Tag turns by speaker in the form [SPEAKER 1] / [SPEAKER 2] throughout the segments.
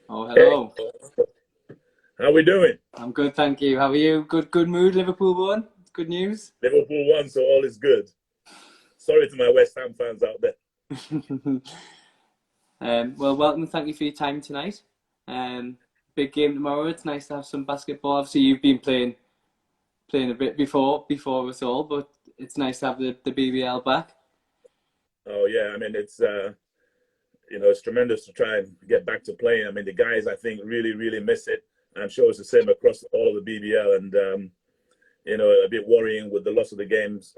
[SPEAKER 1] Oh,
[SPEAKER 2] Hey,
[SPEAKER 1] hello.
[SPEAKER 2] how we doing?
[SPEAKER 1] I'm good, thank you. How are you? Good mood, Liverpool won. Good news.
[SPEAKER 2] Liverpool won, so all is good. Sorry to my West Ham fans out there.
[SPEAKER 1] Well, welcome and thank you for your time tonight. Um, Big game tomorrow. It's nice to have some basketball. Obviously, you've been playing a bit before us all, but it's nice to have the BBL back.
[SPEAKER 2] Oh yeah, I mean it's tremendous to try and get back to playing. I mean the guys I think really miss it. I'm sure it's the same across all of the BBL, and a bit worrying with the loss of the games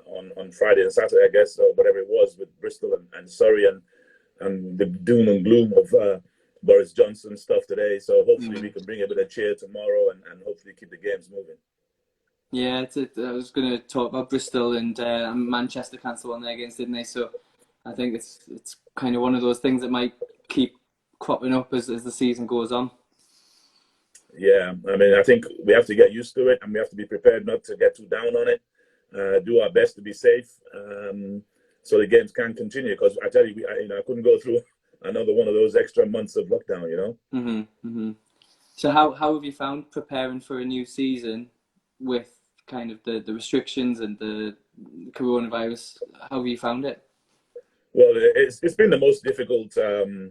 [SPEAKER 2] on Friday and Saturday, I guess, or whatever it was with Bristol and Surrey, and the doom and gloom of Boris Johnson stuff today. So hopefully we
[SPEAKER 1] Mm.
[SPEAKER 2] can bring a bit of cheer tomorrow and hopefully keep the games moving.
[SPEAKER 1] Yeah, I was going to talk about Bristol and Manchester cancelled on their games, didn't they? So I think it's kind of one of those things that might keep cropping up as the season goes on.
[SPEAKER 2] Yeah, I mean, I think we have to get used to it, and we have to be prepared not to get too down on it. Do our best to be safe, so the games can continue. Because I tell you, I couldn't go through another one of those extra months of lockdown.
[SPEAKER 1] So how have you found preparing for a new season with kind of the restrictions and the coronavirus? How have you found it?
[SPEAKER 2] Well, it's been the most difficult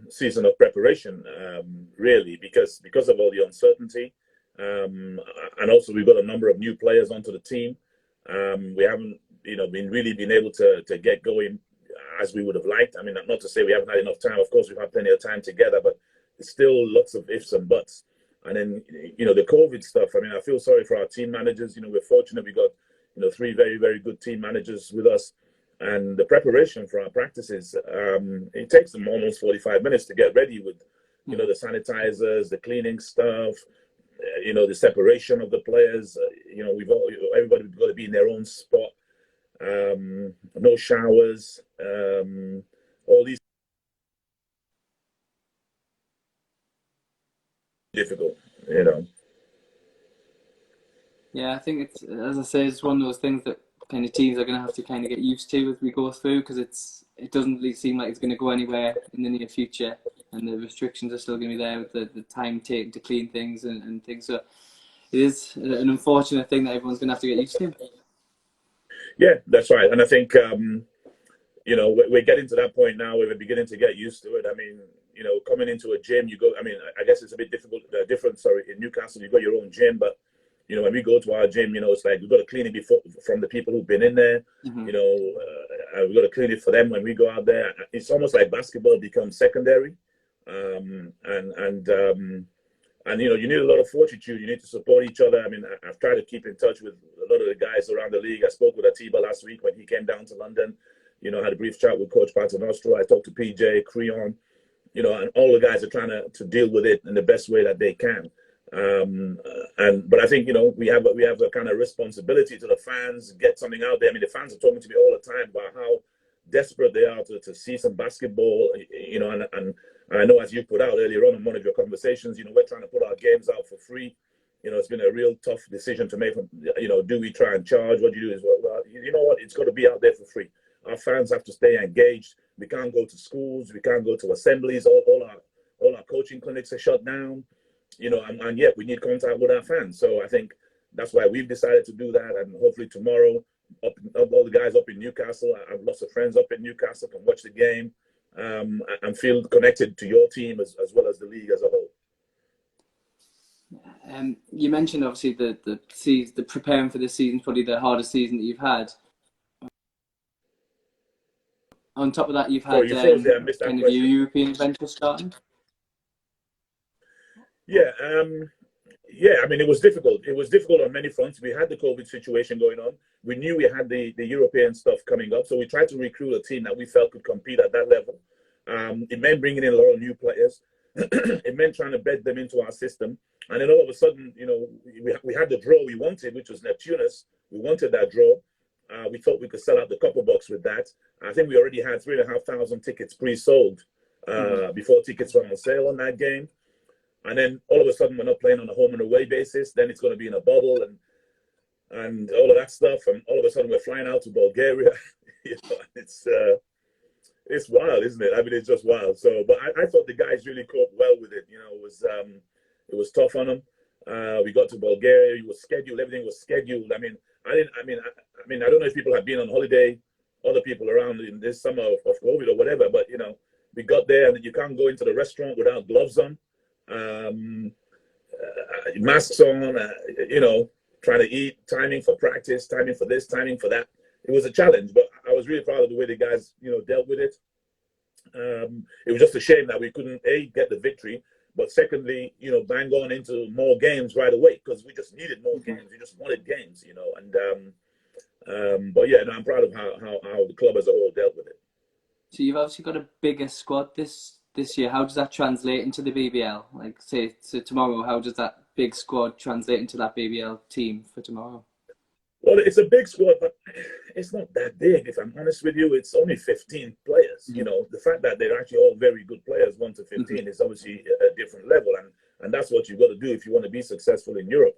[SPEAKER 2] season of preparation, really, because of all the uncertainty, and also we've got a number of new players onto the team. We haven't, been able to get going as we would have liked. I mean, not to say we haven't had enough time. Of course, we've had plenty of time together, but it's still lots of ifs and buts. And then, the COVID stuff. I mean, I feel sorry for our team managers. We're fortunate we got, three very good team managers with us, and the preparation for our practices, it takes them almost 45 minutes to get ready with,
[SPEAKER 1] Mm.
[SPEAKER 2] the sanitizers, the cleaning stuff, the separation of the players. Everybody's got to be in their own spot. No showers. All these difficult, you know.
[SPEAKER 1] Yeah, I think it's, as I say, it's one of those things that kind of teams are going to have to kind of get used to as we go through, because it doesn't really seem like it's going to go anywhere in the near future, and the restrictions are still going to be there with the time taken to clean things and things. So it is an unfortunate thing that everyone's going to have to get used to.
[SPEAKER 2] Yeah, that's right. And I think we're getting to that point now where we're beginning to get used to it. I mean, coming into a gym, you go. I mean, I guess it's a bit different. Sorry, in Newcastle, you've got your own gym, but when we go to our gym, it's like we've got to clean it before from the people who've been in there.
[SPEAKER 1] Hmm.
[SPEAKER 2] We've got to clean it for them when we go out there. It's almost like basketball becomes secondary, and you need a lot of fortitude. You need to support each other. I mean, I've tried to keep in touch with a lot of the guys around the league. I spoke with Atiba last week when he came down to London. Had a brief chat with Coach Paternostro. I talked to PJ, Creon, and all the guys are trying to deal with it in the best way that they can. But I think we have a kind of responsibility to the fans, get something out there. I mean, the fans are talking to me all the time about how desperate they are to see some basketball. And I know, as you put out earlier on in one of your conversations, we're trying to put our games out for free. It's been a real tough decision to make. Do we try and charge? What do you do is, well, you know what? It's got to be out there for free. Our fans have to stay engaged. We can't go to schools. We can't go to assemblies. All our coaching clinics are shut down. And yet we need contact with our fans. So I think that's why we've decided to do that. And hopefully tomorrow, up all the guys up in Newcastle, I have lots of friends up in Newcastle, can watch the game, and feel connected to your team as well as the league as a whole.
[SPEAKER 1] You mentioned obviously the preparing for this season, probably the hardest season that you've had. On top of that, you've
[SPEAKER 2] So
[SPEAKER 1] had
[SPEAKER 2] you froze there. I missed that
[SPEAKER 1] kind of your
[SPEAKER 2] question.
[SPEAKER 1] European adventure starting.
[SPEAKER 2] Yeah, yeah. I mean, it was difficult. It was difficult on many fronts. We had the COVID situation going on. We knew we had the European stuff coming up, so we tried to recruit a team that we felt could compete at that level. It meant bringing in a lot of new players. It meant trying to bed them into our system. And then all of a sudden, we had the draw we wanted, which was Neptunus. We wanted that draw. We thought we could sell out the copper box with that. I think we already had 3,500 tickets pre-sold
[SPEAKER 1] Mm-hmm.
[SPEAKER 2] before tickets went on sale on that game. And then all of a sudden, we're not playing on a home and away basis. Then it's going to be in a bubble and all of that stuff. And all of a sudden, we're flying out to Bulgaria. you know, it's it's wild, isn't it? I mean, it's just wild. So, but I thought the guys really coped well with it. You know, it was tough on them. We got to Bulgaria. It was scheduled. Everything was scheduled. I mean, I didn't. I mean, I don't know if people have been on holiday, other people around in this summer of COVID or whatever. But you know, we got there, and you can't go into the restaurant without gloves on, masks on. You know, trying to eat, timing for practice, timing for this, timing for that. It was a challenge, but I was really proud of the way the guys, you know, dealt with it. It was just a shame that we couldn't get the victory, but secondly, you know, bang on into more games right away because we just needed more games. We just wanted games, you know. And but yeah, no, I'm proud of how the club as a whole dealt with it.
[SPEAKER 1] So you've obviously got a bigger squad this year. How does that translate into the BBL? Like, say, so tomorrow, how does that big squad translate into that BBL team for tomorrow?
[SPEAKER 2] Well, it's a big squad, but it's not that big. If I'm honest with you, it's only 15 players. Mm-hmm. You know, the fact that they're actually all very good players, 1 to 15, mm-hmm. is obviously a different level, and that's what you've got to do if you want to be successful in Europe.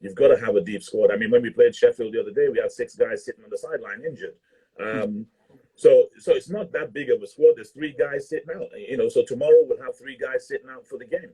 [SPEAKER 2] You've got to have a deep squad. I mean, when we played Sheffield the other day, we had 6 guys sitting on the sideline injured. So it's not that big of a squad. There's 3 guys sitting out. You know, so tomorrow we'll have 3 guys sitting out for the game.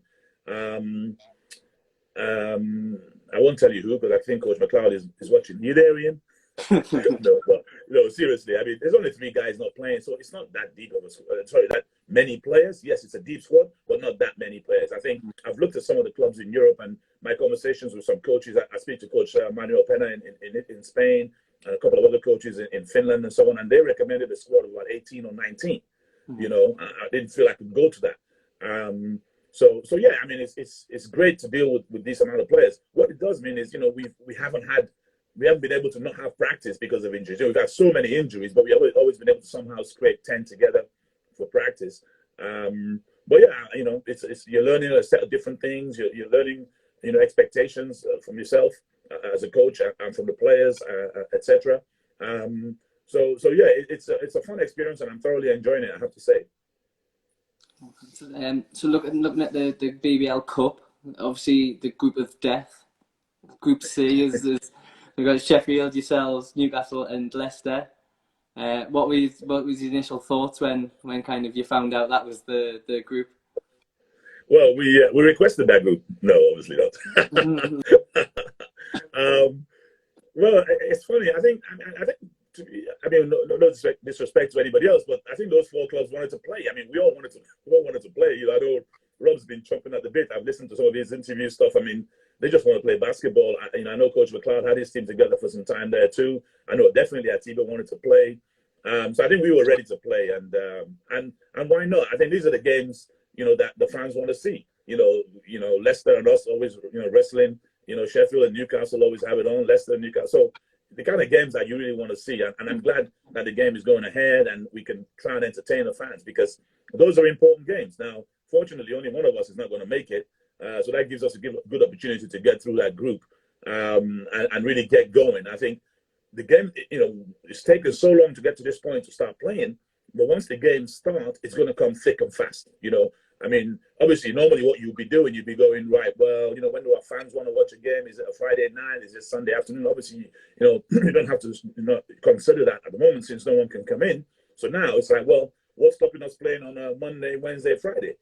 [SPEAKER 2] I won't tell you who, but I think Coach McLeod is watching. You there, Ian? No, but no, seriously. I mean, there's only 3 guys not playing, so it's not that deep of a squad. Sorry, that many players. Yes, it's a deep squad, but not that many players. I think I've looked at some of the clubs in Europe and my conversations with some coaches. I speak to Coach Manuel Pena in Spain, and a couple of other coaches in Finland and so on, and they recommended a squad of about 18 or 19. You know, I didn't feel I could go to that. So yeah, I mean, it's great to deal with this amount of players. What it does mean is, you know, we haven't been able to not have practice because of injuries. You know, we've had so many injuries, but we always been able to somehow scrape 10 together for practice. But yeah, you know, it's you're learning a set of different things. You're learning, you know, expectations from yourself as a coach and from the players, etc. So yeah, it's a fun experience, and I'm thoroughly enjoying it, I have to say.
[SPEAKER 1] So looking at the BBL Cup, obviously the group of death, Group C is we've got Sheffield, yourselves, Newcastle, and Leicester. What was your initial thoughts when kind of you found out that was the group?
[SPEAKER 2] Well, we requested that group. No, obviously not. Well, it's funny. I think. I mean, no disrespect to anybody else, but I think those 4 clubs wanted to play. I mean, we all wanted to play. You know, I know Rob's been chomping at the bit. I've listened to some of his interview stuff. I mean, they just want to play basketball. I know Coach McLeod had his team together for some time there too. I know definitely Atiba wanted to play. So I think we were ready to play, and why not? I think these are the games, you know, that the fans want to see. You know, Leicester and us always, you know, wrestling. You know, Sheffield and Newcastle always have it on. Leicester and Newcastle. So the kind of games that you really want to see, and I'm glad that the game is going ahead and we can try and entertain the fans, because those are important games. Now, fortunately, only one of us is not going to make it, so that gives us a good opportunity to get through that group and really get going. I think the game, you know, it's taken so long to get to this point to start playing, but once the games start, it's going to come thick and fast. You know, I mean, obviously, normally what you'd be doing, you'd be going, right, well, you know, when do our fans want to watch a game? Is it a Friday night? Is it Sunday afternoon? Obviously, you know, you don't have to consider that at the moment since no one can come in. So now it's like, well, what's stopping us playing on a Monday, Wednesday, Friday,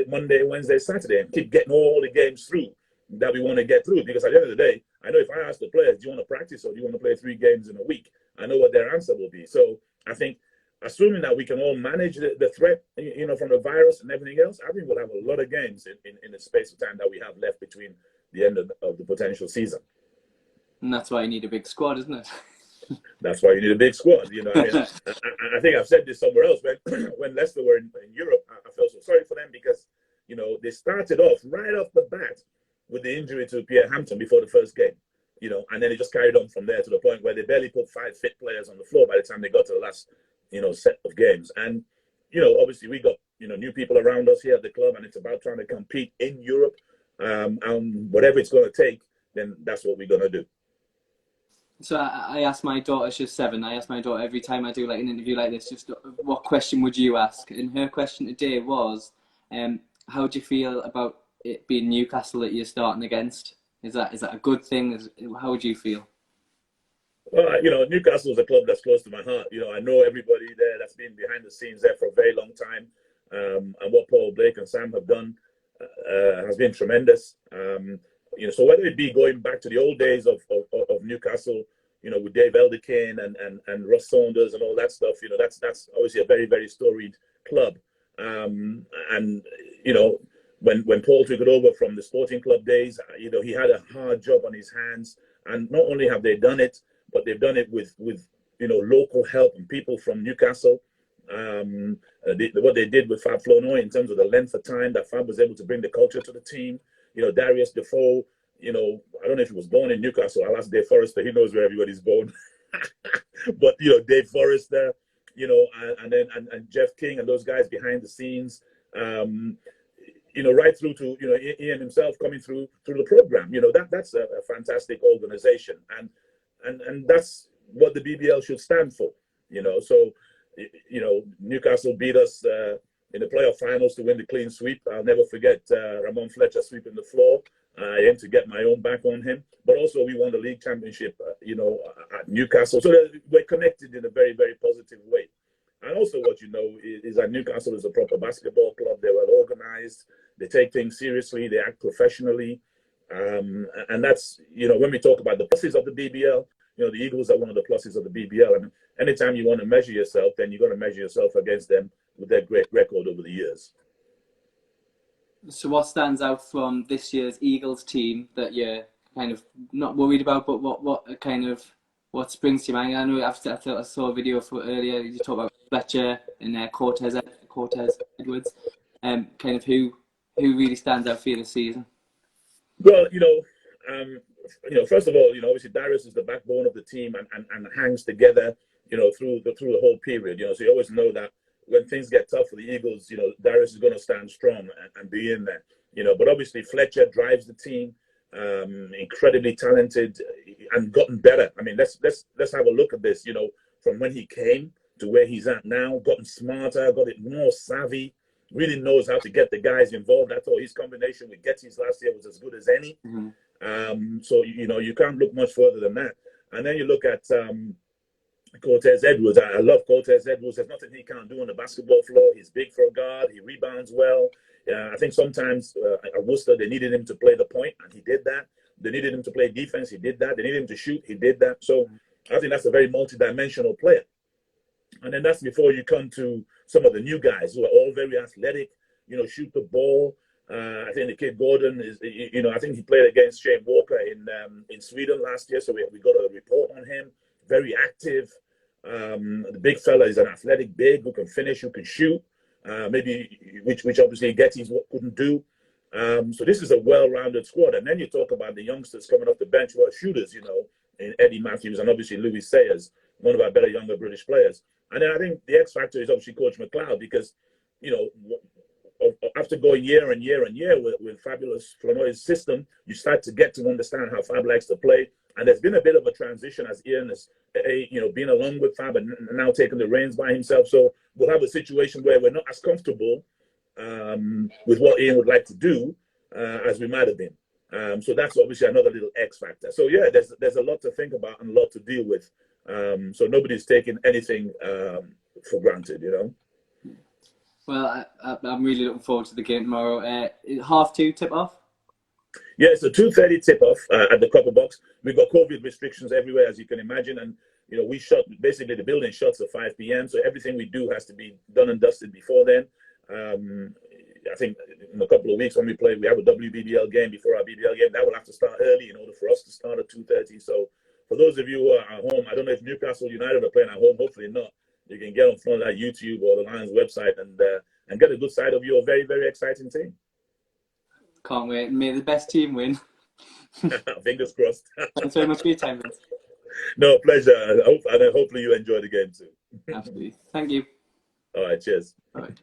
[SPEAKER 2] Monday, Wednesday, Saturday, and keep getting all the games through that we want to get through? Because at the end of the day, I know if I ask the players, do you want to practice or do you want to play 3 games in a week? I know what their answer will be. So I think, assuming that we can all manage the threat, you know, from the virus and everything else, I think we'll have a lot of games in the space of time that we have left between the end of the potential season.
[SPEAKER 1] And that's why you need a big squad, isn't it?
[SPEAKER 2] That's why you need a big squad. You know, I mean, I think I've said this somewhere else. When Leicester were in Europe, I felt so sorry for them because, you know, they started off right off the bat with the injury to Pierre Hampton before the first game. You know, and then it just carried on from there to the point where they barely put 5 fit players on the floor by the time they got to the last, you know, set of games. And, you know, obviously we got, you know, new people around us here at the club, and it's about trying to compete in Europe. And whatever it's going to take, then that's what we're going to do.
[SPEAKER 1] So I ask my daughter, she's 7, I ask my daughter every time I do like an interview like this, just what question would you ask? And her question today was, how do you feel about it being Newcastle that you're starting against? Is that a good thing? How would you feel?
[SPEAKER 2] Well, Newcastle is a club that's close to my heart. I know everybody there that's been behind the scenes there for a very long time. And what Paul, Blake, and Sam have done has been tremendous. So whether it be going back to the old days of Newcastle, with Dave Elderkin and Russ Saunders and all that stuff, that's obviously a very, very storied club. And when Paul took it over from the Sporting Club days, he had a hard job on his hands. And not only have they done it, but they've done it with local help and people from Newcastle. What they did with Fab Flournoy in terms of the length of time that Fab was able to bring the culture to the team. Darius Defoe, I don't know if he was born in Newcastle. I'll ask Dave Forrester. He knows where everybody's born. But, Dave Forrester, and Jeff King and those guys behind the scenes, right through to, Ian himself coming through the program. That's a fantastic organization. And that's what the BBL should stand for, So, Newcastle beat us in the playoff finals to win the clean sweep. I'll never forget Ramon Fletcher sweeping the floor. I aim to get my own back on him. But also we won the league championship, at Newcastle. So we're connected in a very, very positive way. And also what is that Newcastle is a proper basketball club. They're well organized. They take things seriously. They act professionally. And that's, when we talk about the pluses of the BBL, the Eagles are one of the pluses of the BBL. And anytime you want to measure yourself, then you've got to measure yourself against them with their great record over the years.
[SPEAKER 1] So what stands out from this year's Eagles team that you're kind of not worried about, but what springs to your mind? I know I saw a video earlier, you talked about Fletcher and Cortez Edwards. Kind of who really stands out for you this season?
[SPEAKER 2] Well, first of all, obviously Darius is the backbone of the team and hangs together, through the whole period. So you always know that when things get tough for the Eagles, Darius is going to stand strong and be in there. But obviously Fletcher drives the team, incredibly talented and gotten better. I mean, let's have a look at this. From when he came to where he's at now, gotten smarter, got it more savvy. Really knows how to get the guys involved. I thought his combination with Gettys last year was as good as any. Mm-hmm. So you can't look much further than that. And then you look at Cortez Edwards. I love Cortez Edwards. There's nothing he can't do on the basketball floor. He's big for a guard. He rebounds well. I think sometimes at Worcester they needed him to play the point, and he did that. They needed him to play defense. He did that. They needed him to shoot. He did that. So I think that's a very multi-dimensional player. And then that's before you come to some of the new guys who are all very athletic, shoot the ball. I think the kid Gordon is, I think he played against Shane Walker in Sweden last year. So we got a report on him. Very active. The big fella is an athletic big who can finish, who can shoot. Which obviously Gettys couldn't do. So this is a well-rounded squad. And then you talk about the youngsters coming off the bench who are shooters, in Eddie Matthews and obviously Louis Sayers, one of our better younger British players. And then I think the X factor is obviously Coach McLeod because, after going year and year and year with Fabulous Flournoy's system, you start to get to understand how Fab likes to play. And there's been a bit of a transition as Ian has, been along with Fab and now taking the reins by himself. So we'll have a situation where we're not as comfortable with what Ian would like to do as we might have been. So that's obviously another little X factor. So yeah, there's a lot to think about and a lot to deal with. So nobody's taking anything for granted,
[SPEAKER 1] Well, I'm really looking forward to the game tomorrow. 2:30 tip-off?
[SPEAKER 2] Yeah, it's a 2:30 tip-off at the Copper Box. We've got COVID restrictions everywhere, as you can imagine. And, we basically the building shuts at 5 p.m. So everything we do has to be done and dusted before then. I think in a couple of weeks when we have a WBBL game before our BBL game. That will have to start early in order for us to start at 2:30. So for those of you who are at home, I don't know if Newcastle United are playing at home. Hopefully not. You can get on front of that YouTube or the Lions website and get a good side of your very, very exciting team.
[SPEAKER 1] Can't wait. May the best team win.
[SPEAKER 2] Fingers crossed.
[SPEAKER 1] Thanks very much for your time, Vince.
[SPEAKER 2] No, pleasure. And hopefully you enjoy the game too.
[SPEAKER 1] Absolutely. Thank you.
[SPEAKER 2] All right, cheers.
[SPEAKER 1] All right.